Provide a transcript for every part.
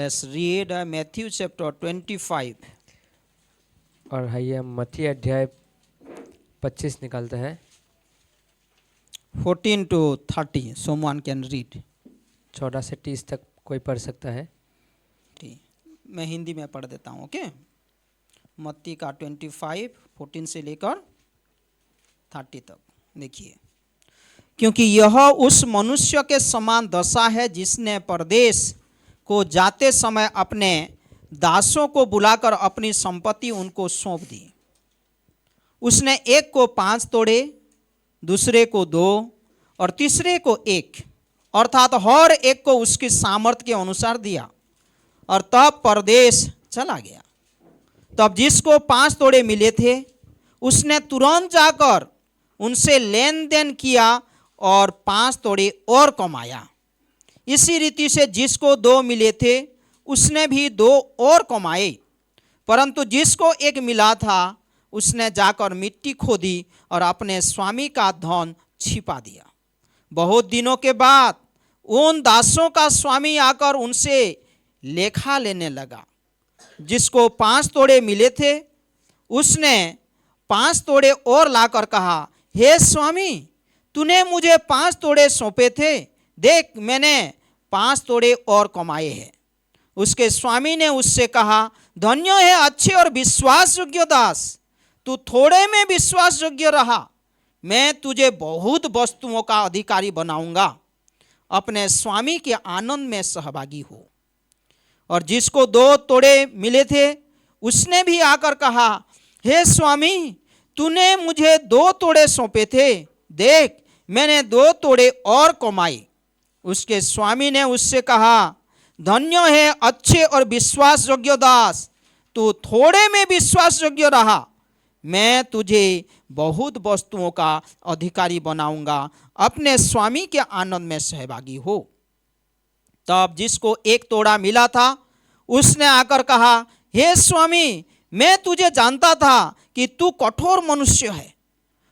Let's read Matthew chapter 25. और आइए हम मत्ती अध्याय 25 निकालते हैं। 14 to 30. Someone can read. 14 से 30 तक कोई पढ़ सकता है। ठीक, मैं हिंदी में पढ़ देता हूँ। ओके, मत्ती का 25 14 से लेकर 30 तक देखिए। क्योंकि यह उस मनुष्य के समान दशा है जिसने परदेश को जाते समय अपने दासों को बुलाकर अपनी संपत्ति उनको सौंप दी। उसने एक को 5 तोड़े, दूसरे को 2 और तीसरे को 1, अर्थात हर एक को उसकी सामर्थ्य के अनुसार दिया, और तब परदेश चला गया। तब जिसको 5 तोड़े मिले थे उसने तुरंत जाकर उनसे लेन देन किया और 5 तोड़े और कमाया। इसी रीति से जिसको 2 मिले थे उसने भी 2 और कमाए। परंतु जिसको 1 मिला था उसने जाकर मिट्टी खोदी और अपने स्वामी का धन छिपा दिया। बहुत दिनों के बाद उन दासों का स्वामी आकर उनसे लेखा लेने लगा। जिसको 5 तोड़े मिले थे उसने 5 तोड़े और लाकर कहा, हे स्वामी, तूने मुझे 5 तोड़े सौंपे थे, देख मैंने 5 तोड़े और कमाए हैं। उसके स्वामी ने उससे कहा, धन्य है अच्छे और विश्वास योग्य दास, तू थोड़े में विश्वास योग्य रहा, मैं तुझे बहुत वस्तुओं का अधिकारी बनाऊंगा, अपने स्वामी के आनंद में सहभागी हो। और जिसको 2 तोड़े मिले थे उसने भी आकर कहा, हे स्वामी, तूने मुझे 2 तोड़े सौंपे थे, देख मैंने 2 तोड़े और कमाए। उसके स्वामी ने उससे कहा, धन्य है अच्छे और विश्वास योग्य दास, तू थोड़े में विश्वास योग्य रहा, मैं तुझे बहुत वस्तुओं का अधिकारी बनाऊंगा, अपने स्वामी के आनंद में सहभागी हो। तब जिसको 1 तोड़ा मिला था उसने आकर कहा, हे स्वामी, मैं तुझे जानता था कि तू कठोर मनुष्य है,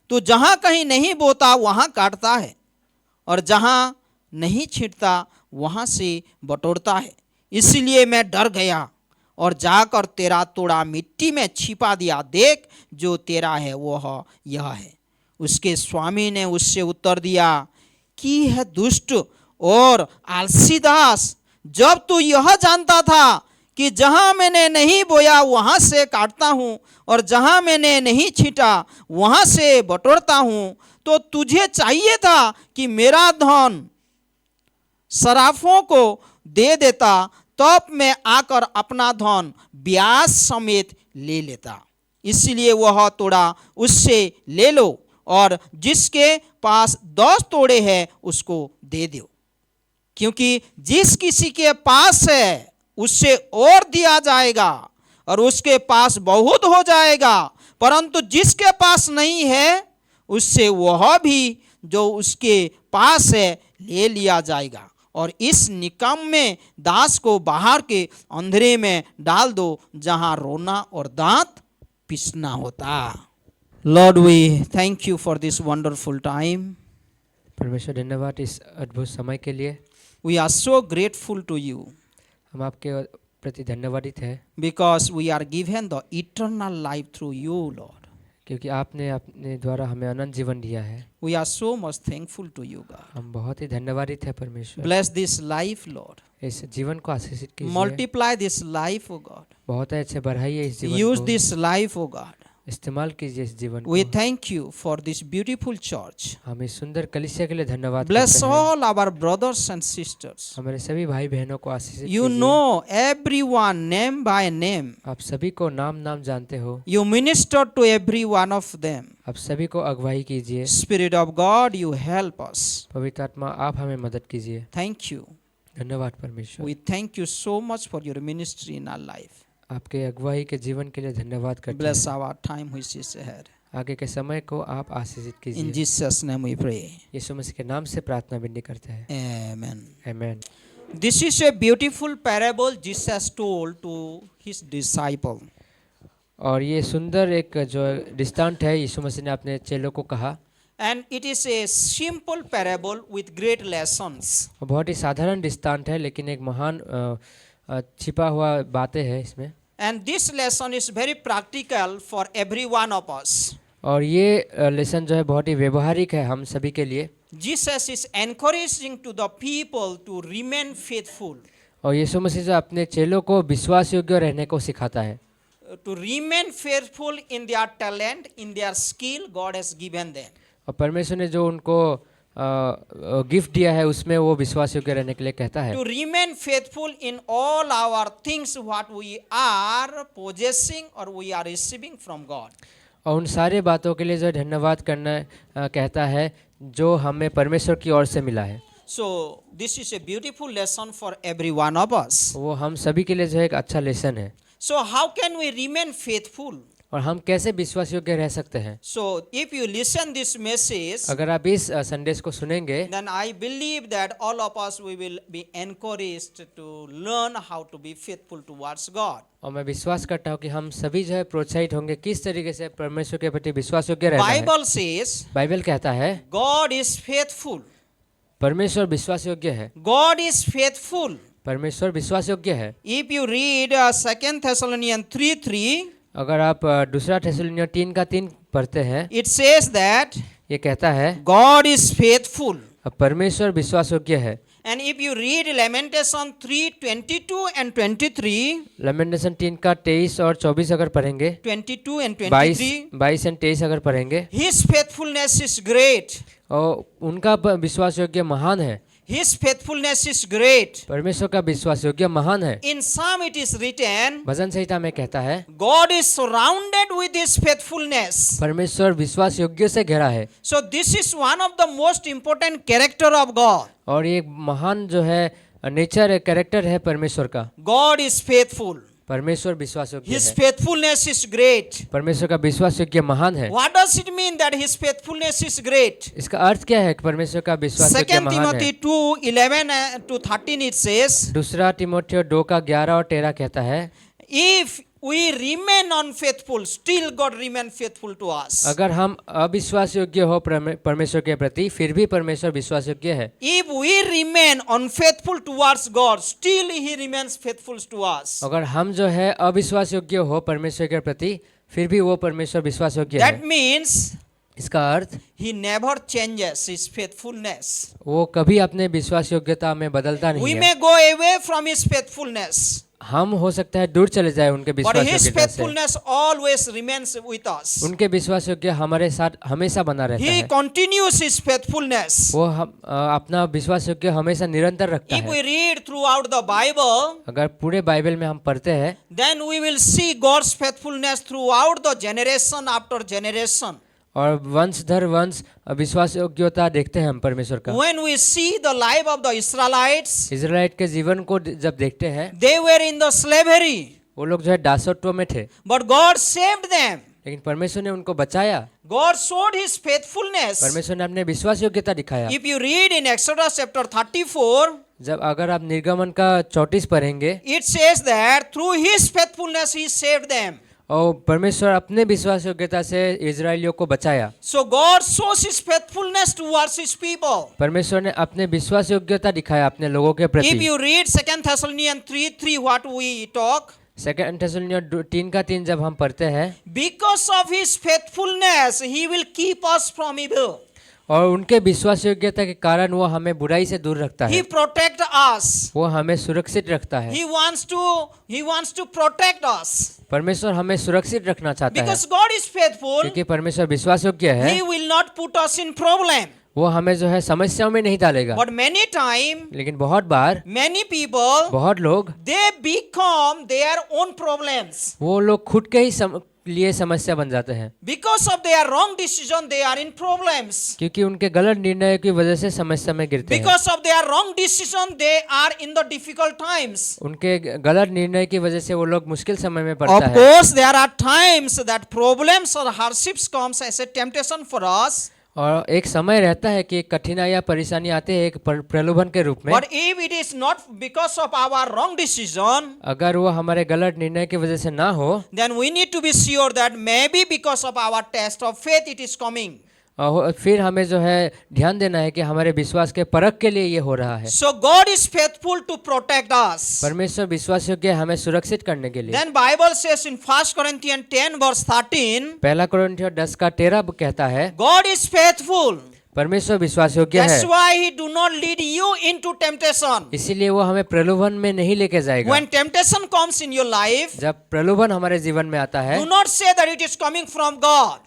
तू जहाँ कहीं नहीं बोता वहाँ काटता है, और जहाँ नहीं छींटता वहाँ से बटोरता है। इसलिए मैं डर गया और जाकर तेरा तोड़ा मिट्टी में छिपा दिया, देख जो तेरा है वह यह है। उसके स्वामी ने उससे उत्तर दिया कि है दुष्ट और आलसी दास, जब तू यह जानता था कि जहाँ मैंने नहीं बोया वहाँ से काटता हूँ और जहाँ मैंने नहीं छींटा वहाँ से बटोरता हूँ, तो तुझे चाहिए था कि मेरा धन सराफों को दे देता, तब मैं आकर अपना धन ब्याज समेत ले लेता। इसलिए वह तोड़ा उससे ले लो और जिसके पास 10 तोड़े हैं उसको दे दो, क्योंकि जिस किसी के पास है उससे और दिया जाएगा और उसके पास बहुत हो जाएगा, परंतु जिसके पास नहीं है उससे वह भी जो उसके पास है ले लिया जाएगा। और इस निकम्मे दास को बाहर के अंधेरे में डाल दो, जहां रोना और दांत पिसना होता। Lord we thank you for this wonderful time. परमेश्वर धन्यवाद इस अद्भुत समय के लिए। We are so grateful to you, हम आपके प्रति धन्यवादित है, because we are given the eternal life through you Lord, क्योंकि आपने अपने द्वारा हमें अनंत जीवन दिया है। We are so much thankful to you God. हम बहुत ही धन्यवादित है परमेश्वर। ब्लेस दिस लाइफ लॉर्ड, इस जीवन को आशीषित कीजिए। Multiply this life O God, बहुत अच्छे बढ़ाइए इस जीवन यूज को। This life O God. इस्तेमाल कीजिए इस जीवन वी को। Thank you for this beautiful church. हम इस सुंदर कलीसिया के लिए धन्यवाद ब्लेस करते हैं। All our brothers and sisters. हमारे सभी भाई बहनों को आशीषित You कीजिए। know everyone name by name. आप सभी को नाम नाम जानते हो। You minister to every one of them. आप सभी को अगुवाई कीजिए। Spirit of God, you help us. पवित्र आत्मा आप हमें मदद कीजिए। Thank you. धन्यवाद परमेश्वर। We thank you so much for your ministry in our life. आपके अगुवाई के जीवन के लिए धन्यवाद करते Bless हैं। our time which is ahead. आगे के समय को आप आशीषित In कीजिए। Jesus' name we pray. यीशु मसीह के नाम से प्रार्थना विनती करते हैं। Amen. आमीन। This is a beautiful parable Jesus told to his disciple. और ये सुंदर एक जो दृष्टांत है यीशु मसीह ने अपने चेलों को कहा। And it is a simple parable with great lessons. बहुत ही साधारण दृष्टांत है लेकिन एक महान छिपा हुआ बातें हैं इसमें। And this lesson is very practical for every one of us. और ये लेसन जो है बहुत ही व्यवहारिक है हम सभी के लिए। Jesus is encouraging to the people to remain faithful. और यीशु मसीह जो अपने चेलों को विश्वास योग्य रहने को सिखाता है, To remain faithful in their talent, in their skill God has given them. और परमेश्वर ने जो उनको गिफ्ट दिया है उसमें वो विश्वास योग्य रहने के लिए कहता है। To remain faithful in all our things what we are possessing or we are receiving from God. और उन सारे बातों के लिए जो धन्यवाद करना कहता है जो हमें परमेश्वर की ओर से मिला है। So this is a beautiful lesson for every one of us. वो हम सभी के लिए जो है एक अच्छा लेसन है। So how can we remain faithful? और हम कैसे विश्वास योग्य रह सकते हैं? So if you listen this message, अगर आप इस संदेश को सुनेंगे then I believe that all of us we will be encouraged to learn how to be faithful towards God. और मैं विश्वास करता हूँ कि हम सभी जो है प्रोत्साहित होंगे किस तरीके से परमेश्वर के प्रति विश्वास योग्य रहना है। Bible says बाइबल कहता है God is faithful. परमेश्वर विश्वास योग्य है। God is faithful. परमेश्वर विश्वास योग्य है। If you read 2 Thessalonians 3:3, अगर आप दूसरा थेसलोनिया 3:3 पढ़ते हैं, it says that ये कहता है God is faithful. परमेश्वर विश्वास योग्य है। And if you read Lamentation 3:22 and 23, लैमेंटेशन 3:23 और 24 अगर पढ़ेंगे, 22 and 22 23, और 23 अगर पढ़ेंगे, His faithfulness is great. और उनका विश्वास योग्य महान है। His faithfulness is great. परमेश्वर का विश्वास योग्य महान है। In Psalm it is written, भजन संहिता में कहता है God is surrounded with His faithfulness. परमेश्वर विश्वास योग्य से घिरा है। So this is one of the most important character of God. और ये महान जो है नेचर है, कैरेक्टर है परमेश्वर का। God is faithful. परमेश्वर विश्वास योग्य His है। faithfulness is great. परमेश्वर का विश्वास योग्य महान है। What does it mean that His faithfulness is great? इसका अर्थ क्या है कि परमेश्वर का विश्वास योग्य 2 महान Timothy है? 2:11 to 13 it says, दूसरा तिमोथेयो 2:11 और 13 कहता है if we remain unfaithful, still God remain faithful to us. अगर हम अविश्वास योग्य हो परमेश्वर के प्रति, फिर भी परमेश्वर विश्वास योग्य है। If we remain unfaithful towards God, still He remains faithful to us. अगर हम जो है अविश्वास योग्य हो परमेश्वर के प्रति, फिर भी वो परमेश्वर विश्वास योग्य That है। means इसका अर्थ He never changes His faithfulness. वो कभी अपने विश्वास योग्यता में बदलता नहीं We है। may go away from His faithfulness, हम हो सकता है दूर चले जाए उनके but विश्वास His योग्यता से। faithfulness always remains with us. उनके विश्वास योग्य हमारे साथ हमेशा बना रहता He है। continues His faithfulness. वो हम अपना विश्वास योग्य हमेशा निरंतर रखता If है। we read throughout the Bible, अगर पूरे बाइबल में हम पढ़ते हैं then we will see God's faithfulness throughout the generation after generation. और वंश दर वंश विश्वास योग्यता देखते हैं हम परमेश्वर का। When we see the life of the Israelites, Israel के जीवन को जब देखते हैं, they were in the slavery, वो लोग जो है दासत्व में थे, but God saved them. लेकिन परमेश्वर ने उनको बचाया। God showed His faithfulness. परमेश्वर ने अपने विश्वास योग्यता दिखाया। If you read in Exodus chapter 34, जब अगर आप निर्गमन का 34 पढ़ेंगे, it says that through His faithfulness He saved them. और परमेश्वर अपने विश्वास योग्यता से इजराइलियों को बचाया। So God shows His faithfulness towards His people. परमेश्वर ने अपने विश्वास योग्यता दिखाया अपने लोगों के If प्रति। you read 2 Thessalonians 3:3, what we talk, second थेसलोनिया 3:3 जब हम पढ़ते हैं, because of His faithfulness He will keep us from evil. और उनके विश्वास योग्यता के कारण वो हमें बुराई से दूर रखता He है, protect us. वो हमें सुरक्षित रखता है। He wants to protect us. परमेश्वर हमें सुरक्षित रखना चाहता है Because God is faithful, क्योंकि परमेश्वर विश्वास योग्य है। He will not put us in problem. वो हमें जो है समस्याओं में नहीं डालेगा। But many time, लेकिन बहुत बार many people, बहुत लोग they become their own problems. वो लोग खुद के ही लिए समस्या बन जाते हैं, Because of their wrong decision, they are in problems. क्योंकि उनके गलत निर्णय की वजह से समस्या में गिरते हैं। Because of their wrong decision, they are in the difficult times. उनके गलत निर्णय की वजह से वो लोग मुश्किल समय में Of पड़ता है। course, there are times that problems or hardships comes as a temptation for us. और एक समय रहता है कि कठिनाई या परेशानी आते हैं एक प्रलोभन के रूप में। But if it is not because of our wrong decision, अगर वो हमारे गलत निर्णय की वजह से ना हो, then we need to be sure that maybe because of our test of faith it is coming. फिर हमें जो है ध्यान देना है कि हमारे विश्वास के परख के लिए ये हो रहा है। So God is faithful to protect us. परमेश्वर विश्वास योग्य है हमें सुरक्षित करने के लिए। Then Bible says in 1 Corinthians 10 verse 13, पहला कोरिन्थियों 10:13 कहता है God is faithful. परमेश्वर विश्वास योग्य है, That's why He do not lead you into temptation. इसीलिए वो हमें प्रलोभन में नहीं लेके जाएगा। When temptation comes in your life, जब प्रलोभन हमारे जीवन में आता है do not say that it is coming from God.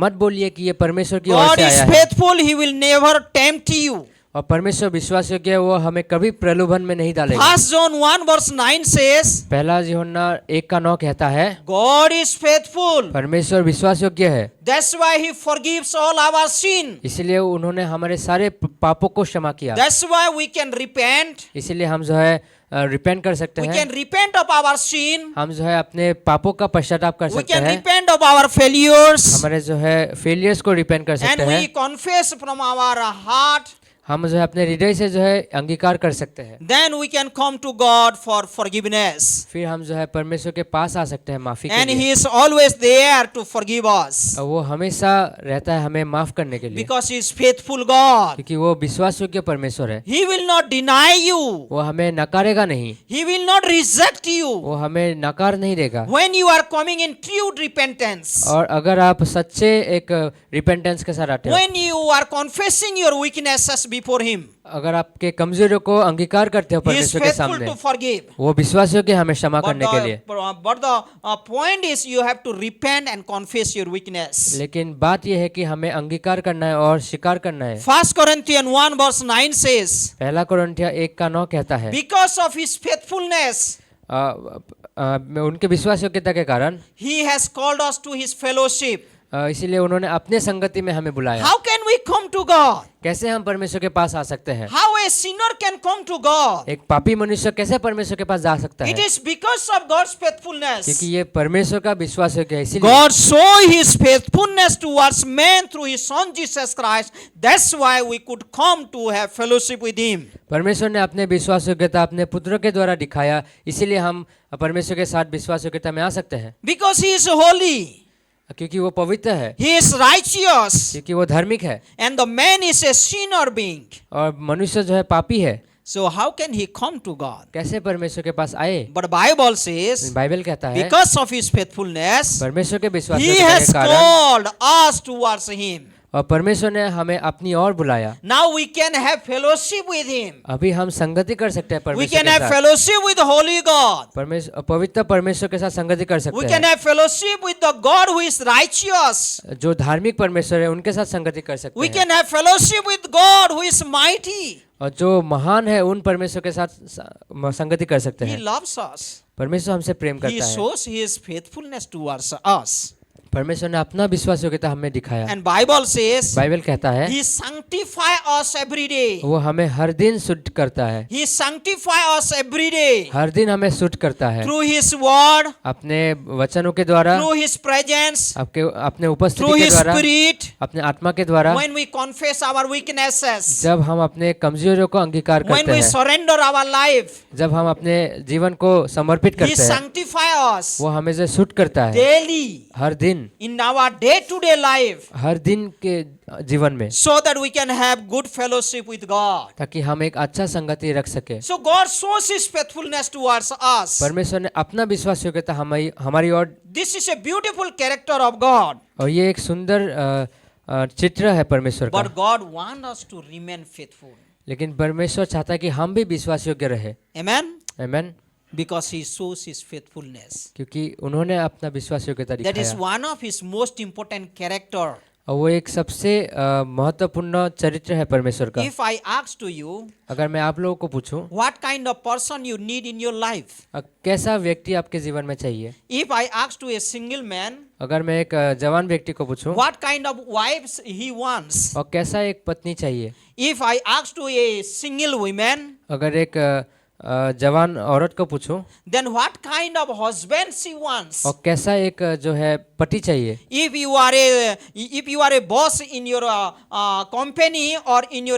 मत बोलिए कि ये परमेश्वर की ओर God से is आया है। faithful. He will never tempt you. और परमेश्वर विश्वास योग्य है, वो हमें कभी प्रलोभन में नहीं डालेगा। 1 John 1 verse 9 says, पहला यूहन्ना 1:9 कहता है God is faithful. परमेश्वर विश्वास योग्य है, That's why He forgives all our sin. इसीलिए उन्होंने हमारे सारे पापों को क्षमा किया। That's why we can repent. इसीलिए हम जो है रिपेंट कर सकते We हैं, can repent of our sin. हम जो है अपने पापों का पश्चाताप कर We सकते can हैं, repent of our failures. हमारे जो है फेलियर्स को रिपेंट कर सकते And we हैं, confess from our heart. हम जो है अपने हृदय से जो है अंगीकार कर सकते हैं, Then we can come to God for forgiveness. फिर हम जो है परमेश्वर के पास आ सकते हैं माफी के And लिए। He is always there to forgive us. और वो हमेशा रहता है हमें माफ करने के लिए, Because He is faithful God. क्योंकि वो विश्वास योग्य परमेश्वर है। He will not deny you. वो हमें नकारेगा नहीं, He will not reject you. वो हमें नकार नहीं देगा। When you are coming in true repentance. और अगर आप सच्चे एक रिपेंटेंस के साथ आते हो, When you are confessing your weaknesses before Him. अगर आपके कमजोरियों को अंगीकार करते हो He is परमेश्वर के faithful सामने, to forgive. वो विश्वास योग्य हमें क्षमा करने के लिए। But the point is you have to repent and confess your weakness. लेकिन बात यह है कि हमें अंगीकार करना है और स्वीकार करना है। 1 Corinthians 1 verse 9 says, पहला कोरिन्थियों 1:9 कहता है because of His faithfulness, उनके विश्वास योग्यता के कारण He has called us to His fellowship. इसीलिए उन्होंने अपने संगति में हमें बुलाया। How can we come to God? कैसे हम परमेश्वर के पास आ सकते हैं? How a sinner can come to God? एक पापी मनुष्य कैसे परमेश्वर के पास जा सकता It है? is because of God's faithfulness. क्योंकि ये परमेश्वर का विश्वास योग्य है, इसीलिए God show His faithfulness towards man through His Son Jesus Christ. That's why we could come to have fellowship with Him. परमेश्वर ने अपने विश्वास योग्यता अपने पुत्र के द्वारा दिखाया, इसीलिए हम परमेश्वर के साथ विश्वास योग्यता में आ सकते हैं। Because He is holy. क्योंकि वो पवित्र है, He is righteous. क्योंकि वो धार्मिक है, And the man is a sinner being. और मनुष्य जो है पापी है। So how can he come to God? कैसे परमेश्वर के पास आए? But Bible says, बाइबल कहता है because of His faithfulness, परमेश्वर के विश्वास He योग्यता has के कारण, called us towards Him. और परमेश्वर ने हमें अपनी ओर बुलाया। Now we can have fellowship with Him. अभी हम संगति कर सकते हैं We परमेश्वर can के have साथ। fellowship with the Holy God. पवित्र परमेश्वर के साथ संगति कर We सकते can हैं। have fellowship with the God who is righteous. जो धार्मिक परमेश्वर है उनके साथ संगति कर सकते We हैं। can have fellowship with God who is mighty. और जो महान है उन परमेश्वर के साथ संगति कर सकते He हैं। loves us. परमेश्वर हमसे प्रेम He करता है। shows His faithfulness towards us. परमेश्वर ने अपना विश्वास योग्यता हमें दिखाया। And Bible says, बाइबल कहता है He sanctify us every day. वो हमें हर दिन शुद्ध करता है, He sanctify us every day हर दिन हमें शुद्ध करता है, through His word, अपने वचनों के द्वारा, through His presence, अपने उपस्थिति through के His द्वारा, Spirit. अपने आत्मा के द्वारा। When we confess our weaknesses, जब हम अपने कमजोरियों को अंगीकार when करते we हैं, surrender our life, जब हम अपने जीवन को समर्पित He करते हैं, sanctify us वो हमें से शुद्ध करता है daily हर दिन, in our day-to-day life, हर दिन के जीवन में, so that we can have good fellowship with God. ताकि हम एक अच्छा संगति रख सके। So God shows His faithfulness towards us. परमेश्वर ने अपना विश्वास योग्यता हमारी ओर, This is a beautiful character of God. और ये एक सुंदर चित्र है परमेश्वर का। But God wants us to remain faithful. लेकिन परमेश्वर चाहता है कि हम भी विश्वास योग्य रहे। Amen? आमीन। Because He shows His faithfulness. क्योंकि उन्होंने अपना विश्वास योग्यता That is दिखाया, one of His most important character. और वो एक सबसे महत्वपूर्ण चरित्र है परमेश्वर का। If I ask to you, अगर मैं आप लोगों को पूछूं, what kind of person you need in your life? कैसा व्यक्ति आपके जीवन में चाहिए? If I ask to a single man, अगर मैं एक जवान व्यक्ति को पूछूं, what kind of wives he wants? और कैसा एक पत्नी चाहिए? If I ask to a single woman, अगर एक जवान औरत को पूछूं, then what kind of husband she wants? और कैसा एक जो है पति चाहिए? If you are a boss in your company or in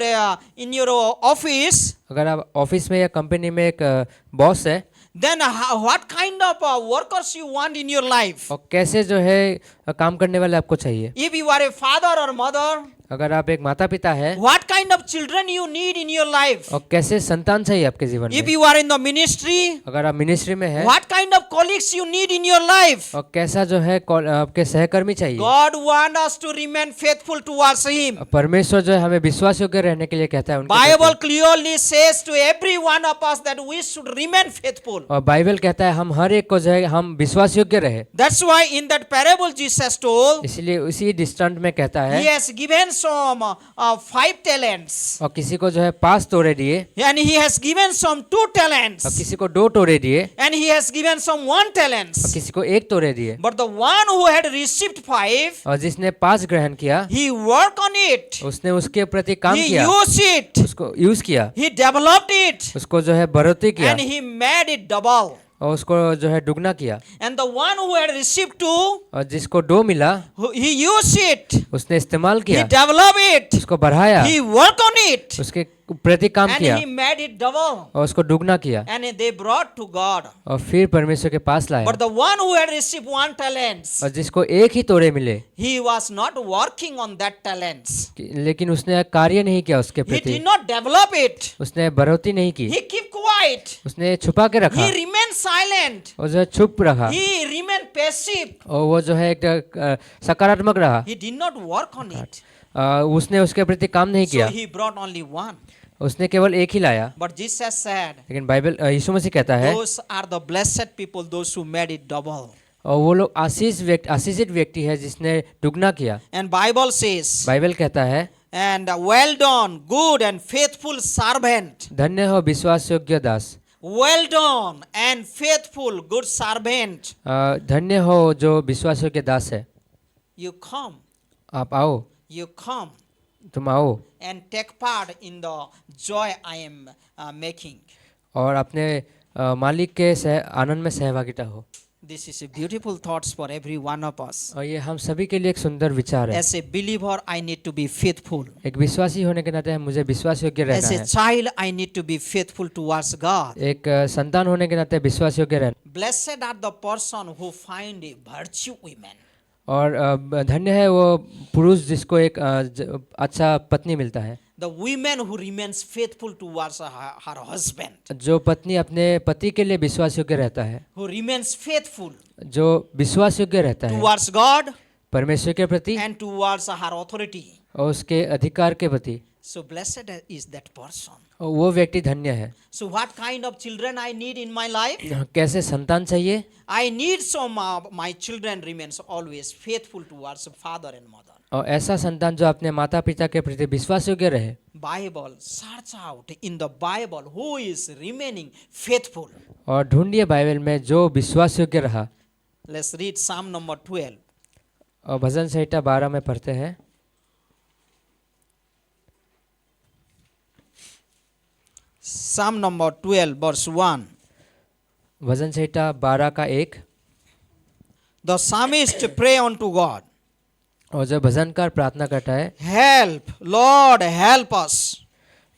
your office, अगर आप ऑफिस में या कंपनी में एक बॉस है, then what kind of workers you want in your life? और कैसे जो है काम करने वाले आपको चाहिए। If you are a father or mother, अगर आप एक माता पिता है what kind of children you need in your life? और कैसे संतान चाहिए आपके जीवन If में। you are in the ministry, अगर आप मिनिस्ट्री में है what kind of colleagues you need in your life? और कैसा जो है आपके सहकर्मी चाहिए। God wants us to remain faithful towards Him. परमेश्वर जो है हमें विश्वास योग्य रहने के लिए कहता है उनके Bible प्रति। clearly says to every one of us that we should remain faithful. और बाइबल कहता है हम हर एक को जो है हम विश्वास योग्य रहे। That's why in that parable Jesus told, इसलिए उसी दृष्टांत में कहता है He has given some 5 talents, और किसी को जो है 5 तोड़े दिए and He has given some 2 और talents, किसी को 2 तोड़े दिए and He has given some 1 और talents. किसी को 1 तोड़े दिए। But the one who had received 5, और जिसने 5 ग्रहण किया he worked on it, उसने उसके प्रति काम he किया, used it, उसको यूज किया, he developed it, उसको जो है बढ़ोतरी किया and he made it double. और उसको जो है दुगना किया। And the one who had received 2, और जिसको 2 मिला he used it, उसने इस्तेमाल he किया, developed it, उसको बढ़ाया, he worked on it, उसके प्रति काम and किया he made it double. और उसको दुगना किया And they brought to God. और फिर परमेश्वर के पास लाया। But the one who had received 1 talents, और जिसको 1 ही तोड़े मिले he was not working on that talents. लेकिन उसने कार्य नहीं किया उसके He प्रति, did not develop it. उसने बढ़ोतरी नहीं की, He kept quiet. उसने छुपा के रखा He remained silent. और जो है चुप रहा He remained passive. और वो जो है एक सकारात्मक रहा। He did not work on it. उसने उसके प्रति काम नहीं So किया, he brought only 1. उसने केवल 1 ही लाया। But Jesus said, लेकिन बाइबल यीशु मसीह कहता है those are the blessed people, those who made it double. और वो लोग आशीषित व्यक्ति है जिसने दुगना किया। And Bible says, बाइबल कहता है and well done, good and faithful servant. धन्य हो विश्वास योग्य दास, Well done and faithful, good servant. धन्य हो जो विश्वास योग्य दास है। You come, आप आओ, you come तुम आओ and take part in the joy I am making. और अपने मालिक के आनंद में सहभागिता हो। This is a beautiful thoughts for every one of us. और ये हम सभी के लिए एक सुंदर विचार है। As a believer, I need to be faithful. एक विश्वासी होने के नाते मुझे विश्वास योग्य रहना As a है। child, I need to be faithful towards God. एक संतान होने के नाते विश्वास योग्य रहना। Blessed are the person who find a virtue woman. और धन्य है वो पुरुष जिसको एक अच्छा पत्नी मिलता है। The woman who remains faithful towards her husband. जो पत्नी अपने पति के लिए विश्वास योग्य रहता है, Who remains faithful जो विश्वास योग्य रहता है towards God परमेश्वर के प्रति and towards her authority. और उसके अधिकार के प्रति। So blessed is that person. और वो व्यक्ति धन्य है। So what kind of children I need in my life? कैसे संतान चाहिए? I need some my children remains always faithful towards father and mother. और ऐसा संतान जो अपने माता पिता के प्रति विश्वास योग्य रहे। Bible, search out in the Bible who is remaining faithful. और ढूंढिए बाइबल में जो विश्वास योग्य रहा। Let's read Psalm number 12. और भजन संहिता 12 में पढ़ते हैं। Psalm number 12 verse 1. भजन संहिता 12 का 1। The psalmist pray unto God. और जब भजनकार प्रार्थना करता है, Help, Lord, help us.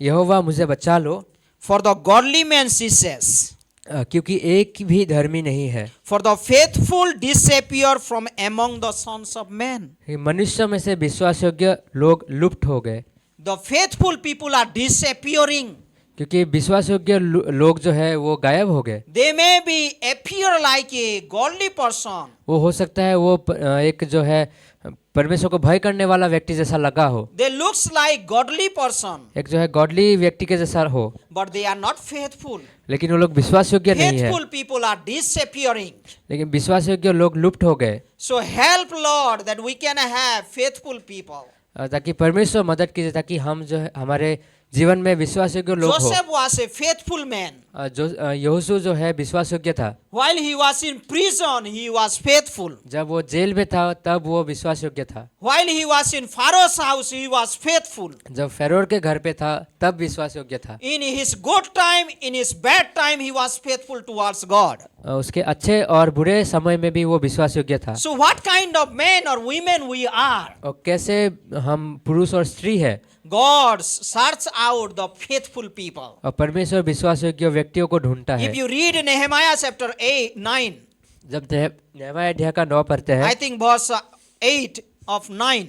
यहोवा मुझे बचा लो, For the godly man ceases. क्योंकि एक भी धर्मी नहीं है। For the faithful disappear from among the sons of men. मनुष्य में से विश्वास योग्य लोग लुप्त हो गए। The faithful people are disappearing. क्योंकि विश्वास योग्य लोग जो है वो गायब हो गए। They may be appear like a godly person. वो हो सकता है वो एक जो है परमेश्वर को भय करने वाला व्यक्ति जैसा लगा हो, They looks like godly person, एक जो है गॉडली व्यक्ति के जैसा हो, but they are not faithful. लेकिन वो लोग विश्वास योग्य नहीं है। Faithful people are disappearing. लेकिन विश्वास योग्य लोग लुप्त हो गए। So help Lord that we can have faithful people. ताकि परमेश्वर मदद कीजिए ताकि हम जो है हमारे जीवन में विश्वास योग्य लोग हो। Joseph was a faithful man. जो यहोशू जो है विश्वास योग्य था। While he was in prison, he was faithful. जब वो जेल में था तब वो विश्वास योग्य था। While he was in Pharaoh's house, he was faithful. जब फेरोर के घर पे था तब विश्वास योग्य था। In his good time, in his bad time, he was faithful towards God. उसके अच्छे और बुरे समय में भी वो विश्वास योग्य था। So what kind of men or women we are? और कैसे हम पुरुष और स्त्री है? God search out the faithful people. और परमेश्वर विश्वास योग्य व्यक्तियों को ढूंढता है। If you read Nehemiah chapter 9, जब नहमीया अध्याय का 9 पढ़ते हैं I think verse 8 of 9,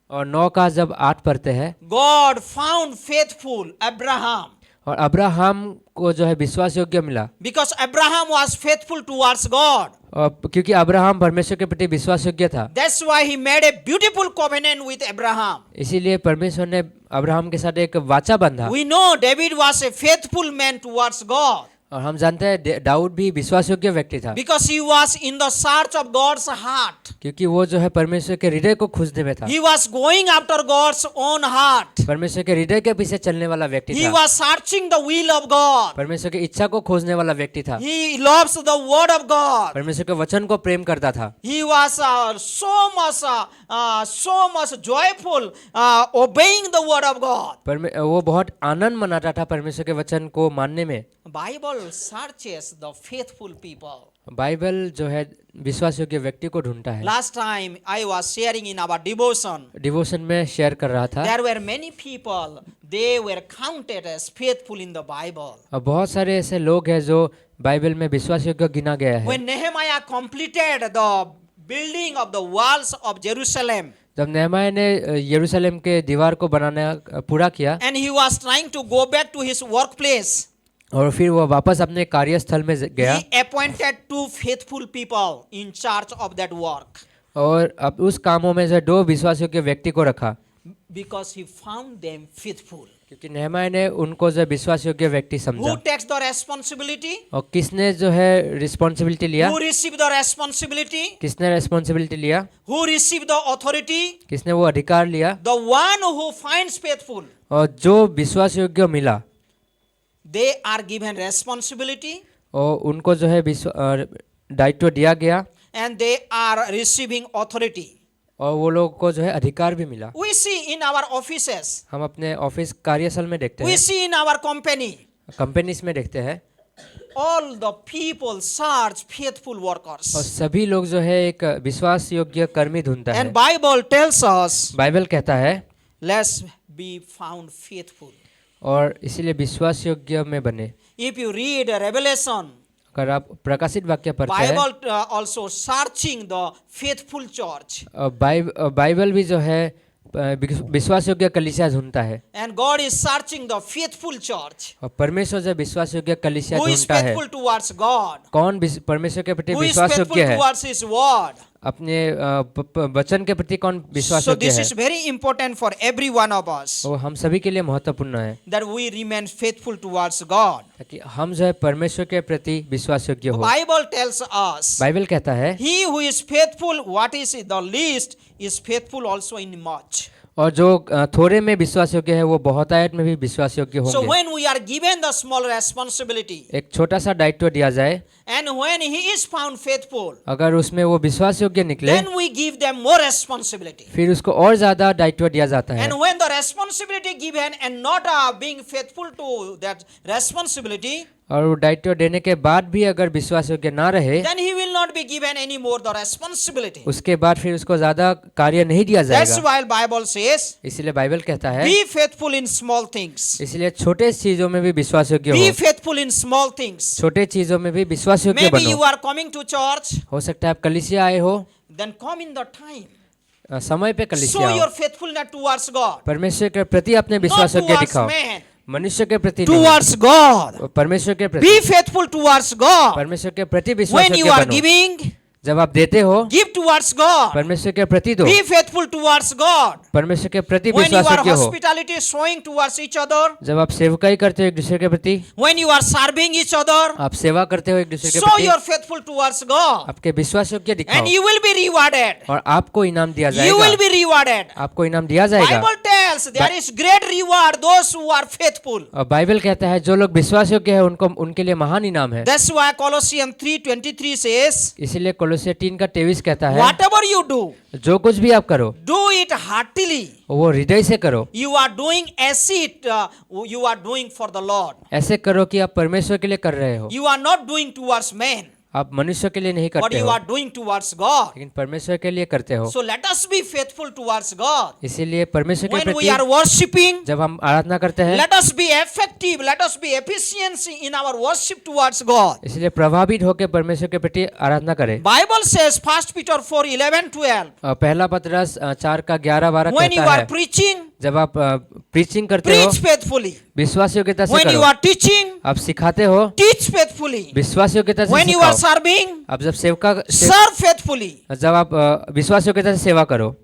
और 9 का जब 8 पढ़ते हैं, God found faithful Abraham और अब्राहम को जो है विश्वास योग्य मिला, because Abraham was faithful towards God. और क्योंकि अब्राहम परमेश्वर के प्रति विश्वास योग्य था, That's why he made a beautiful covenant with Abraham. इसीलिए परमेश्वर ने अब्राहम के साथ एक वाचा बांधा। We know David was a faithful man towards God और हम जानते हैं दाऊद भी विश्वास योग्य व्यक्ति था, because he was in the search of God's heart. क्योंकि वो जो है परमेश्वर के हृदय को खोजने में था, He was going after God's own heart. परमेश्वर के हृदय के पीछे चलने वाला व्यक्ति He था, was searching the will of God. परमेश्वर की इच्छा को खोजने वाला व्यक्ति था, He loves the word of God. परमेश्वर के वचन को प्रेम करता था। He was so much joyful obeying the word of God. वो बहुत आनंद मनाता था परमेश्वर के वचन को मानने में। Bible searches the faithful people. Bible जो है विश्वास योग्य व्यक्ति को ढूंढता है। Last time I was sharing in our devotion, devotion में शेयर कर रहा था, there were many people, they were counted as faithful in the Bible. और बहुत सारे ऐसे लोग हैं जो बाइबल में विश्वास योग्य गिना गया है। When Nehemiah completed the building of the walls of Jerusalem, जब नहमीया ने यरूशलेम के दीवार को बनाना पूरा किया and he was trying to go back to his workplace, और फिर वो वापस अपने कार्यस्थल में गया, he appointed 2 faithful people in charge of that work और अब उस कामों में से 2 विश्वास योग्य व्यक्ति को रखा, because he found them faithful. क्योंकि नहमीया ने उनको जो विश्वास योग्य व्यक्ति समझा। Who takes the responsibility? और किसने जो है रिस्पॉन्सिबिलिटी लिया, Who received the responsibility? किसने रिस्पॉन्सिबिलिटी लिया, Who received the authority? किसने वो अधिकार लिया, The one who finds faithful. और जो विश्वास योग्य मिला They are given responsibility और उनको जो है दायित्व दिया गया and they are receiving authority. और वो लोग को जो है अधिकार भी मिला। We see in our offices, हम अपने ऑफिस कार्यस्थल में देखते we हैं, see in our company, companies में देखते हैं, all the people search faithful और workers. सभी लोग जो है एक विश्वास योग्य कर्मी ढूंढता है। And Bible tells us, Bible कहता है let's be found faithful. और इसीलिए विश्वास योग्य में बने। If you read Revelation, अगर आप प्रकाशित वाक्य पढ़ते हैं, Bible also searching the faithful church. Bible भी जो है विश्वास योग्य कलीसिया ढूंढता है, And God is searching the faithful church. और परमेश्वर जो विश्वास योग्य कलीसिया Who is ढूंढता है, faithful towards God? कौन परमेश्वर के प्रति Who is विश्वास faithful योग्य है, towards His word? अपने वचन के प्रति कौन विश्वास So योग्य this है। is very important for every one of us, वो हम सभी के लिए महत्वपूर्ण है that we remain faithful towards God. ताकि हम जो है परमेश्वर के प्रति विश्वास योग्य हो। Bible tells us, बाइबल कहता है, he who is faithful, what is the least, is faithful also in much. और जो थोड़े में विश्वास योग्य है वो बहुतायत में भी विश्वास योग्य So होंगे। when we are given the small responsibility, एक छोटा सा दायित्व दिया जाए, and when he is found faithful, अगर उसमें वो विश्वास योग्य निकले, then we give them more responsibility. फिर उसको और ज्यादा दायित्व दिया जाता है। And when the responsibility given and not being faithful to that responsibility, और वो दायित्व देने के बाद भी अगर विश्वास योग्य ना रहे, then he will not be given any more the responsibility. उसके बाद फिर उसको ज्यादा कार्य नहीं दिया That's जाएगा। why Bible says, इसलिए बाइबल कहता है, be faithful in small things. इसलिए छोटे चीजों में भी विश्वास योग्य Be हो, faithful in small things. छोटे चीजों में भी विश्वास योग्य Maybe you बनो। are coming to church, हो सकता है आप कलीसिया आए हो, then come in the time. समय पे Show कलीसिया your हो, faithfulness towards God, परमेश्वर के प्रति अपने not विश्वास योग्य towards दिखाओ, man, मनुष्य के प्रति नहीं, towards God. परमेश्वर के प्रति, Be faithful towards God. परमेश्वर के प्रति विश्वास When you योग्य are बनो। giving, जब आप देते हो, give towards God. परमेश्वर के प्रति दो, Be faithful towards God. परमेश्वर के प्रति When you विश्वास are योग्य हो। hospitality showing towards each other, जब आप सेवकाई करते हो एक दूसरे के प्रति, when you are serving each other, आप सेवा करते हो एक दूसरे के show प्रति, you're faithful towards God, आपके विश्वास योग्य दिखाओ and you will be rewarded. और आपको इनाम दिया You जाएगा, will be rewarded. आपको इनाम दिया जाएगा। Bible tells there is great reward those who are faithful. और बाइबल कहता है जो लोग विश्वास योग्य है उनको उनके लिए महान इनाम है। That's why Colossians 3:23 says, इसीलिए कोलोसिया 3:23 कहता है, whatever you do, जो कुछ भी आप करो do it heartily. वो हृदय से करो, You are doing as it you are doing for the Lord. ऐसे करो कि आप परमेश्वर के लिए कर रहे हो, You are not doing towards men. आप मनुष्य के लिए नहीं but करते you हो, are doing towards God. लेकिन परमेश्वर के लिए करते हो। So let us be faithful towards God. इसीलिए परमेश्वर के When we प्रति are worshiping, जब हम आराधना करते हैं, let us be effective, let us be efficiency in our worship towards God. इसलिए प्रभावित होकर परमेश्वर के प्रति आराधना करें। Bible says 1 Peter 4:11-12, पहला पत्रस 4:11-12 when you कहता are है, preaching, जब आप प्रीचिंग करते हो preach faithfully. विश्वास योग्यता से When you करो, are teaching, आप सिखाते हो teach faithfully. विश्वास योग्यता से When you are सिखाओ, serving, आप जब सेवका serve faithfully. जब आप विश्वास योग्यता से सेवा करो,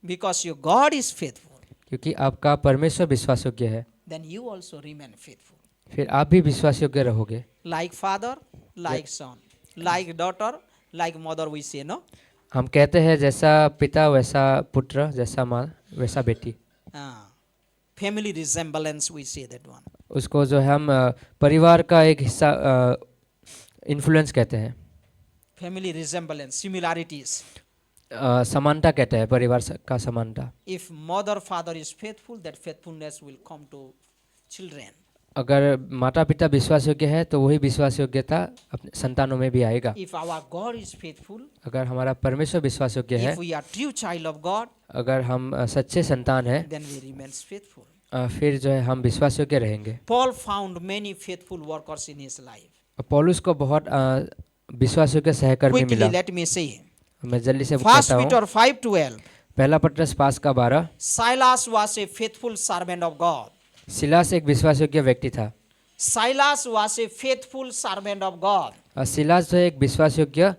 Because your God is faithful, क्योंकि आपका परमेश्वर विश्वास योग्य है, then you also remain faithful. फिर आप भी विश्वास योग्य रहोगे। Like father, like son, like daughter, like mother, we say, no? हम कहते हैं जैसा पिता वैसा पुत्र, जैसा माँ वैसा बेटी। Family resemblance, we say that one. उसको जो है हम परिवार का एक हिस्सा इन्फ्लुएंस कहते हैं, Family resemblance, similarities. समानता कहते हैं, परिवार का समानता। If mother, father is faithful, that faithfulness will come to children. अगर माता पिता विश्वास योग्य है तो वही विश्वास योग्यता अपने संतानों में भी आएगा। If our God is faithful, अगर हमारा परमेश्वर विश्वास योग्य है, if we are true child of God, अगर हम सच्चे संतान हैं, then we remain faithful. फिर जो है हम विश्वास योग्य रहेंगे। Paul found many faithful workers in his life. पौलुस को बहुत विश्वास योग्य सहकर्मी Quickly, मिला। let me say. मैं जल्दी से 1 बताता हूँ। Peter 5:12. पहला पत्रस 5:12। Silas was a faithful servant of God. Silas एक विश्वास योग्य व्यक्ति था। Silas was a faithful servant of God. Silas जो एक विश्वास योग्य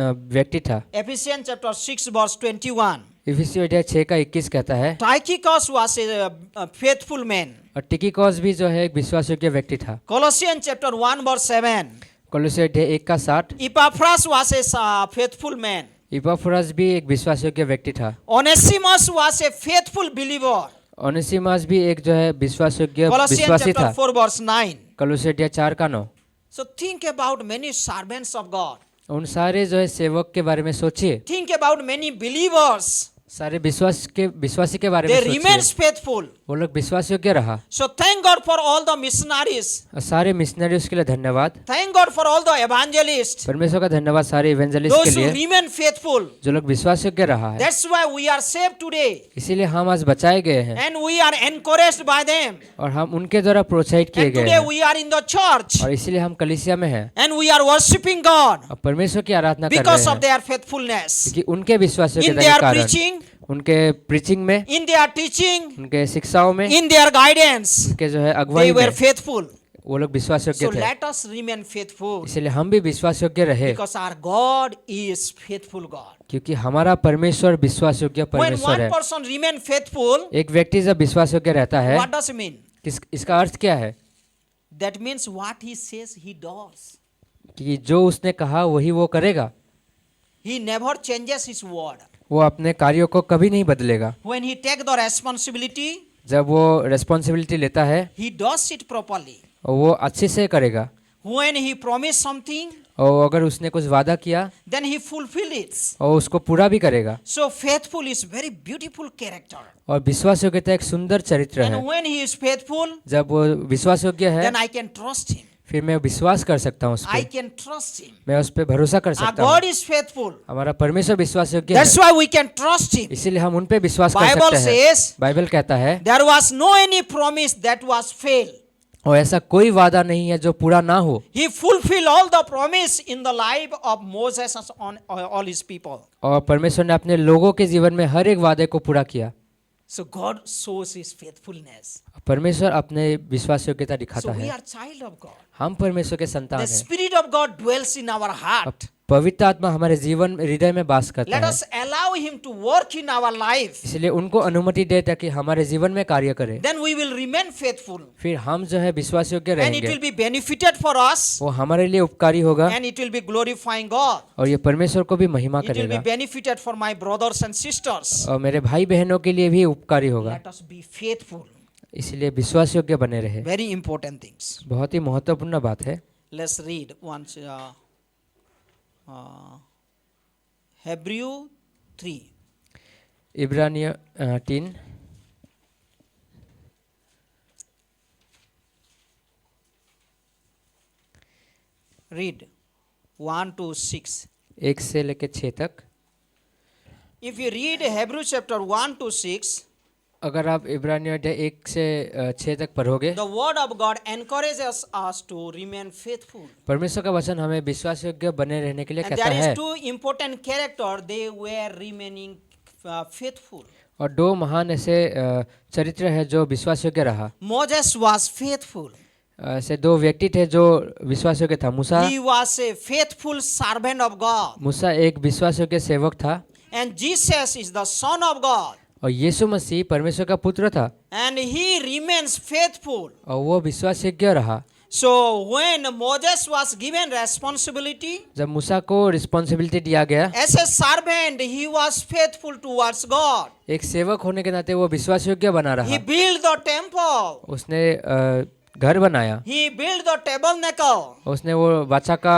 व्यक्ति था। Ephesians chapter 6 verse 21. इफिसियों अध्याय 6:21 कहता है, Tychicus was a faithful man. और टिकिकोस भी जो है एक विश्वास योग्य व्यक्ति था। Colossians chapter 1 verse 7. कोलोसी अध्याय 1:7। Epaphras was a faithful man. इपाफ्रास भी एक विश्वास योग्य व्यक्ति था। Onesimus was a faithful believer. Onesimus भी एक जो है विश्वास योग्य Colossians विश्वासी chapter था। 4 verse 9. कोलोसी अध्याय 4:9। So think about many servants of God. उन सारे जो है सेवक के बारे में सोचिए, Think about many believers. सारे विश्वासी के बारे They में remain सोचिए, faithful. वो लोग विश्वास योग्य रहा। So thank God for all the missionaries. सारे मिशनरीज के लिए धन्यवाद। Thank God for all the evangelists. परमेश्वर का धन्यवाद सारे इवेंजलिस्ट के Those who लिए, remain faithful. जो लोग विश्वास योग्य रहा है। That's why we are saved today. इसीलिए हम आज बचाए गए हैं And we are encouraged by them. और हम उनके द्वारा प्रोत्साहित किए And गए today हैं, we are in the church. और इसीलिए हम कलीसिया में हैं And we are worshiping God और परमेश्वर की आराधना कर because रहे of हैं, their faithfulness. क्योंकि उनके विश्वास In योग्यता their के कारण, preaching, उनके प्रीचिंग में, in their teaching, उनके शिक्षाओं में, in their guidance, उनके जो है they अगुवाई were में faithful. वो लोग विश्वास योग्य So थे। let us remain faithful इसलिए हम भी विश्वास योग्य रहे, because our God is faithful God. क्योंकि हमारा परमेश्वर विश्वास योग्य When परमेश्वर one है। person remain faithful, एक व्यक्ति जब विश्वास योग्य रहता है, what does it mean? इसका अर्थ क्या है? That means what he says he does. कि जो उसने कहा वही वो करेगा, He never changes his word. वो अपने कार्यों को कभी नहीं बदलेगा। When he take the responsibility, जब वो रेस्पॉन्सिबिलिटी लेता है he does it properly. और वो अच्छे से करेगा, When he promise something, और अगर उसने कुछ वादा किया then he fulfill it. और उसको पूरा भी करेगा। So faithful is very beautiful character. और विश्वास योग्यता एक सुंदर चरित्र And है। when he is faithful, जब वो विश्वास योग्य है, then I can trust him. फिर मैं विश्वास कर सकता हूँ उस I पे, can trust him. मैं उस पे भरोसा कर Our सकता हूँ। God is faithful. हमारा परमेश्वर विश्वास योग्य है, That's why we can trust him. इसीलिए हम उन पे विश्वास कर Bible सकते हैं। says बाइबल कहता है, there was no any promise that was fail. और ऐसा कोई वादा नहीं है जो पूरा ना हो। He fulfilled all the promise in the life of Moses and on all his people. और परमेश्वर ने अपने लोगों के जीवन में हर एक वादे को पूरा किया। So God shows his faithfulness. परमेश्वर अपने विश्वास योग्यता So दिखाता we है। are child of God. हम परमेश्वर के संतान The हैं। Spirit of God dwells in our heart. पवित्र आत्मा हमारे जीवन हृदय में वास करता Let है, us allow him to work in our life. इसलिए उनको अनुमति दे ताकि हमारे जीवन में कार्य करे। Then we will remain faithful. फिर हम जो है विश्वास योग्य And it रहेंगे, will be benefited for us. वो हमारे लिए उपकारी होगा And it will be glorifying God. और ये परमेश्वर को भी महिमा It will be करेगा benefited for my brothers and sisters. और मेरे भाई बहनों के लिए भी उपकारी होगा। Let us be faithful. इसलिए विश्वास योग्य बने रहे। Very important things. बहुत ही महत्वपूर्ण बात है। Let's read once. Hebrew 3. इब्रानियों 3। Read 1 to 6. 1 से लेकर 6 तक। If you read Hebrews chapter 1 to 6, अगर आप इब्रानियों अध्याय 1 से 6 तक पढ़ोगे, the word of God encourages us to remain faithful. परमेश्वर का वचन हमें विश्वास योग्य बने रहने के लिए And कहता there है। is two important character, they were remaining faithful. और 2 महान ऐसे चरित्र है जो विश्वास योग्य रहा। Moses was faithful. ऐसे 2 व्यक्ति थे जो विश्वास योग्य था। मूसा He was a faithful servant of God. मूसा एक विश्वास योग्य सेवक था, And Jesus is the Son of God. और यीशु मसीह परमेश्वर का पुत्र था, And he remains faithful. और वो विश्वास योग्य रहा। So when Moses was given responsibility, जब मूसा को रिस्पॉन्सिबिलिटी दिया गया, as a servant, he was faithful towards God. एक सेवक होने के नाते वो विश्वास योग्य बना He रहा। built the temple. उसने घर बनाया, He built the tabernacle. उसने वो वाचा का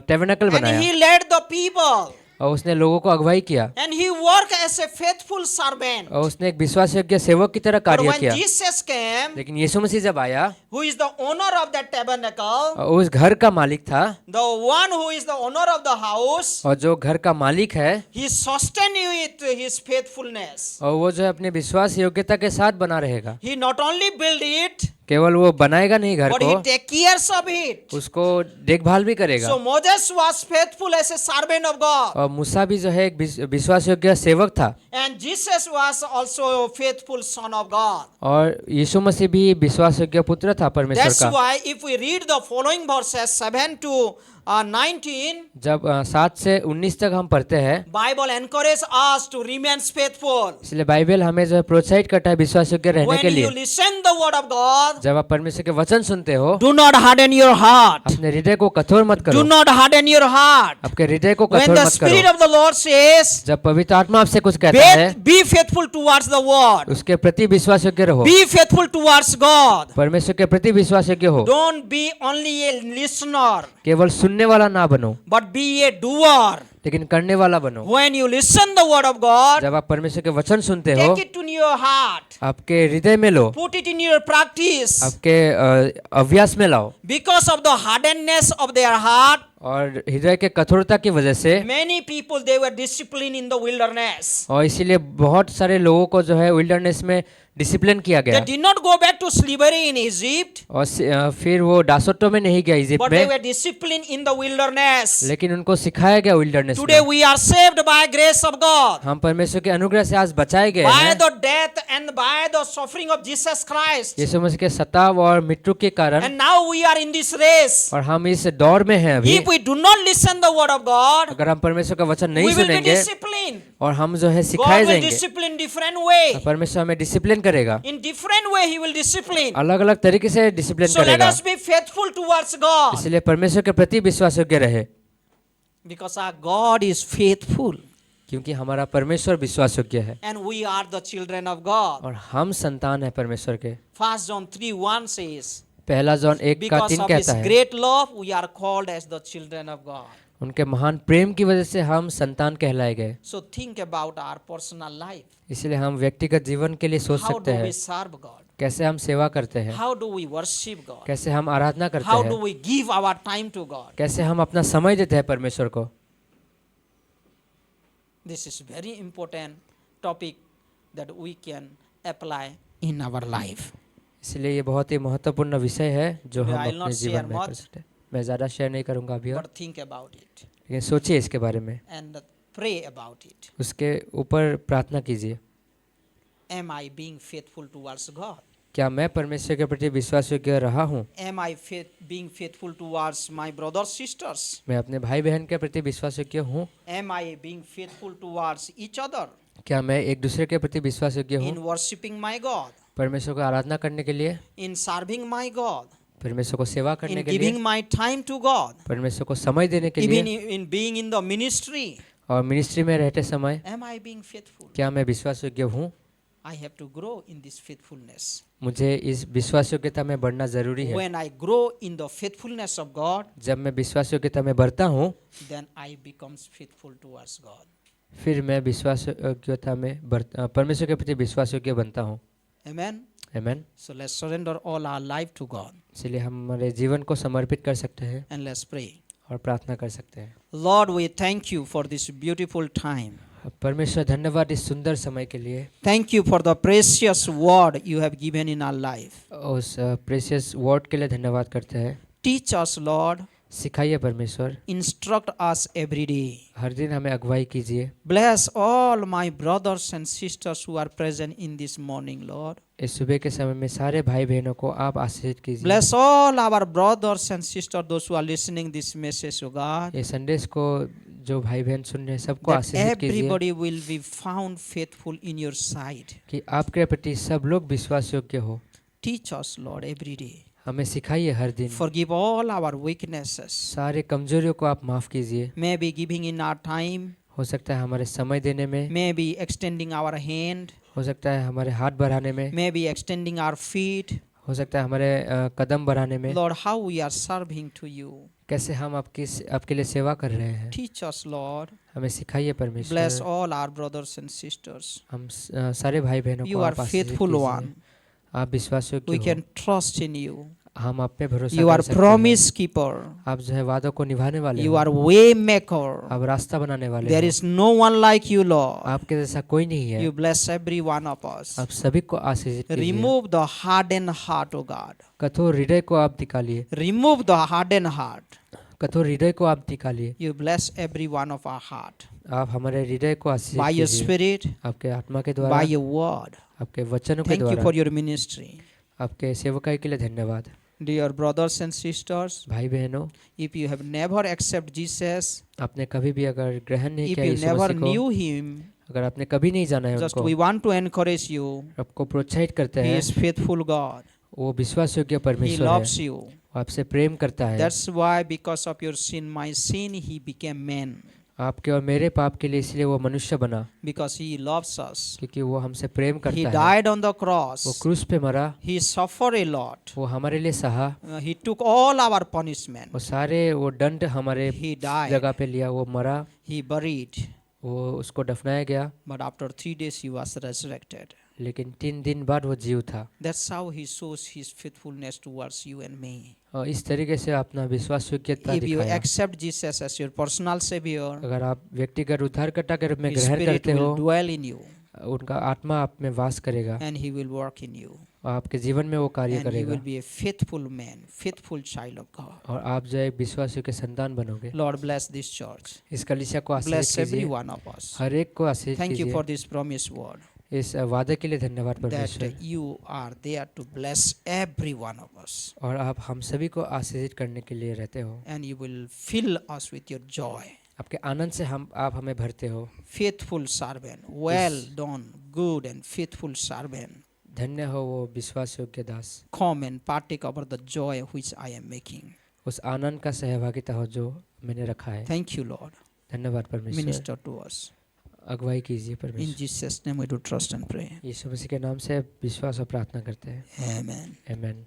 टैबरनेकल And बनाया, he led the people. और उसने लोगों को अगुवाई किया, And he worked as a faithful servant. और उसने एक विश्वास योग्य सेवक की तरह But कार्य when किया। Jesus came, लेकिन यीशु मसीह जब आया, who is the owner of that tabernacle, और उस घर का मालिक था, the one who is the owner of the house, और जो घर का मालिक है, he sustained you with his faithfulness. और वो जो है अपने विश्वास योग्यता के साथ बना रहेगा। He not only built it, केवल वो बनाएगा नहीं घर but को, he take cares of it. उसको देखभाल भी करेगा। So Moses was faithful as a servant of God. और मूसा भी जो है एक विश्वास योग्य सेवक था, And Jesus was also a faithful son of God. और यीशु मसीह भी विश्वास योग्य पुत्र था परमेश्वर That's का। why if we read the following verses 7 to 19, जब 7 से 19 तक हम पढ़ते हैं, Bible encourages us to remain faithful. इसलिए बाइबल हमें जो है प्रोत्साहित करता है विश्वास योग्य रहने के When लिए। you listen the word of God, जब आप परमेश्वर के वचन सुनते हो, do not harden your heart. अपने हृदय को कठोर मत Do करो, not harden your heart. आपके हृदय को When कठोर the मत Spirit करो। of the Lord says, जब पवित्र आत्मा आपसे कुछ कहता है, be faithful towards the word. उसके प्रति विश्वास योग्य रहो, Be faithful towards God. परमेश्वर के प्रति विश्वास योग्य हो। Don't be only a listener, केवल सुनने वाला ना बनो, but be a doer. लेकिन करने वाला बनो। When you listen the word of God, जब आप परमेश्वर के वचन सुनते हो, take it to your heart. आपके हृदय में लो, Put it in your practice. आपके अभ्यास में लाओ। Because of the hardness of their heart, और हृदय के कठोरता की वजह से, many people they were disciplined in the wilderness. और इसीलिए बहुत सारे लोगों को जो है विल्डरनेस में डिसिप्लिन किया They गया, did not go back to slavery in Egypt, और फिर वो दासत्व में नहीं गया इजिप्ट but they में, were disciplined in the wilderness. लेकिन उनको सिखाया गया विल्डरनेस Today में। we are saved by grace of God, हम परमेश्वर के अनुग्रह से आज बचाए गए by हैं, the death and by the suffering of Jesus Christ. यीशु मसीह के सताव और मृत्यु के कारण, And now we are in this race. और हम इस दौर में हैं अभी। If we do not listen the word of God, अगर हम परमेश्वर का वचन नहीं we will be सुनेंगे, disciplined. और हम जो है God सिखाए will जाएंगे, discipline different way. परमेश्वर हमें डिसिप्लिन करेगा, In different way He will discipline. अलग अलग तरीके से डिसिप्लिन So let करेगा। us be faithful towards God, इसलिए परमेश्वर के प्रति विश्वास योग्य रहे, because our God is faithful क्योंकि हमारा परमेश्वर विश्वास योग्य है, and we are the children of God. और हम संतान है परमेश्वर के। 1 John 3:1 says, पहला जॉन 1 का because 3 of His कहता है, great love we are called as the children of God. उनके महान प्रेम की वजह से हम संतान कहलाए गए। So think about our personal life. इसलिए हम व्यक्तिगत जीवन के लिए सोच How सकते do हैं, we serve God? कैसे हम सेवा करते हैं, How do we worship God? कैसे हम आराधना करते How do हैं, we give our time to God? कैसे हम अपना समय देते हैं परमेश्वर को। This is very important topic that we can apply in our life. इसलिए ये बहुत ही महत्वपूर्ण विषय है जो हम I will अपने not जीवन share में कर much. सकते हैं। मैं ज़्यादा शेयर नहीं करूँगा अभी, और But think about it लेकिन सोचिए इसके बारे में, and pray about it. उसके ऊपर प्रार्थना कीजिए। Am I being faithful towards God? क्या मैं परमेश्वर के प्रति विश्वास योग्य रहा हूँ? Am I being faithful towards my brothers sisters? मैं अपने भाई बहन के प्रति विश्वास योग्य हूँ? Am I being faithful towards each other क्या मैं एक दूसरे के प्रति विश्वास योग्य हूँ? in worshiping my God, परमेश्वर को आराधना करने के लिए, in serving my God, परमेश्वर को सेवा करने in के लिए, giving my time to God, परमेश्वर को समय देने के even लिए, in being in the ministry? और मिनिस्ट्री में रहते समय Am I being faithful? क्या मैं विश्वास योग्य हूँ? I have to grow in this faithfulness. मुझे इस विश्वास योग्यता में बढ़ना जरूरी है। When I grow in the faithfulness of God, जब मैं विश्वास योग्यता में बढ़ता हूँ, then I becomes faithful towards God. फिर मैं विश्वास योग्यता में परमेश्वर के प्रति विश्वास योग्य बनता हूँ। Amen. आमीन। So let's surrender all our life to God इसलिए हम हमारे जीवन को समर्पित कर सकते हैं, and let's pray. और प्रार्थना कर सकते हैं। Lord, we thank you for this beautiful time. परमेश्वर धन्यवाद इस सुंदर समय के लिए, Thank you for the precious word you have given in our life. उस प्रेशियस वर्ड के लिए धन्यवाद करते हैं। Teach us, Lord. सिखाइए परमेश्वर, Instruct us every day. हर दिन हमें अगुवाई कीजिए। Bless all my brothers and sisters who are present in this morning, Lord. इस सुबह के समय में सारे भाई बहनों को आप आशीषित कीजिए। Bless all our brothers and sisters, those who are listening this message, O God. ये संदेश को जो भाई बहन सुन रहे हैं सबको That आशीषित कीजिए everybody will be found faithful in your sight. कि आपके प्रति सब लोग विश्वास योग्य हो। Teach us, Lord, every day. हमें सिखाइए हर दिन। Forgive all our weaknesses. सारे कमजोरियों को आप माफ कीजिए। Maybe giving in our time, हो सकता है हमारे समय देने में, maybe extending our hand, हो सकता है हमारे हाथ बढ़ाने में, maybe extending our feet. हो सकता है हमारे कदम बढ़ाने में। Lord, how we are serving to you. कैसे हम आपके लिए सेवा कर रहे हैं। Teach us, Lord. हमें सिखाइए Bless परमेश्वर। all our brothers and sisters. हम सारे भाई बहनों You को are आप आशीषित faithful कीजिए। one. आप विश्वास योग्य We हो। can trust in you. हम आप पे भरोसा You कर are सकते हैं। promise keeper. आप जो है वादों को निभाने वाले You हो। are way maker. आप रास्ता बनाने वाले There हो। is no one like you, Lord. आपके जैसा कोई नहीं है। You bless every one of us. आप सभी को आशीषित कीजिए। Remove the hardened heart, O God. कठोर हृदय को आप निकालिए। Remove the hardened heart. कठोर हृदय को आप निकालिए। You bless every one of our heart. आप हमारे हृदय को आशीषित By your कीजिए। spirit, आपके आत्मा के द्वारा, by your word. आपके वचनों के Thank you द्वारा। for your ministry. आपके सेवकाई के लिए धन्यवाद। Dear brothers and sisters, भाई बहनों, if you have never accepted Jesus, आपने कभी भी अगर ग्रहण नहीं if किया you यीशु never मसीह को, knew him, अगर आपने कभी नहीं जाना है just उनको, we want to encourage you. आपको प्रोत्साहित करते He हैं। is faithful God. वो विश्वास योग्य He परमेश्वर है। loves you. वो आपसे प्रेम करता है। That's why because of your sin, my sin, he became man. आपके और मेरे पाप के लिए इसलिए वो मनुष्य बना, Because he loves us. क्योंकि वो हमसे प्रेम He करता है। died on the वो cross. क्रूस पे मरा, He suffered a lot. वो हमारे लिए सहा, He took all our punishment. वो सारे वो दंड हमारे He died. जगह पे लिया, वो मरा, He buried. वो उसको दफनाया गया, But after 3 days he was resurrected. लेकिन 3 दिन बाद वो जीव था। That's how he shows his faithfulness towards you and me. और इस तरीके से अपना विश्वास योग्यता If you दिखाया। accept Jesus as your personal savior, अगर आप व्यक्तिगत उद्धारकर्ता के रूप में his ग्रहण spirit करते हो, will dwell in you उनका आत्मा आप में वास करेगा and he will work in you. और आपके जीवन में वो कार्य And you करेगा will be a faithful man, faithful child of God. और आप जो एक विश्वासियों के संतान बनोगे। Lord, bless this church. इस कलीसिया को आशीष Bless every कीजिए, one of us. हर एक को आशीष Thank you for कीजिए। this promised word इस वादे के लिए धन्यवाद that परमेश्वर। you are there to bless every one of us. और आप हम सभी को आशीषित करने के लिए रहते हो। And you will fill us with your joy. आपके आनंद से आप हमें भरते हो। Faithful servant, well done, good and faithful servant. धन्य हो वो विश्वास योग्य दास। Come and partake of the joy which I am making. उस आनंद का सहभागिता हो जो मैंने रखा है। Thank you, Lord. धन्यवाद परमेश्वर। Minister to us. अगुवाई कीजिए In परमेश्वर। Jesus' name we do trust and pray. यीशु मसीह के नाम से विश्वास और प्रार्थना करते हैं। Amen. आमीन।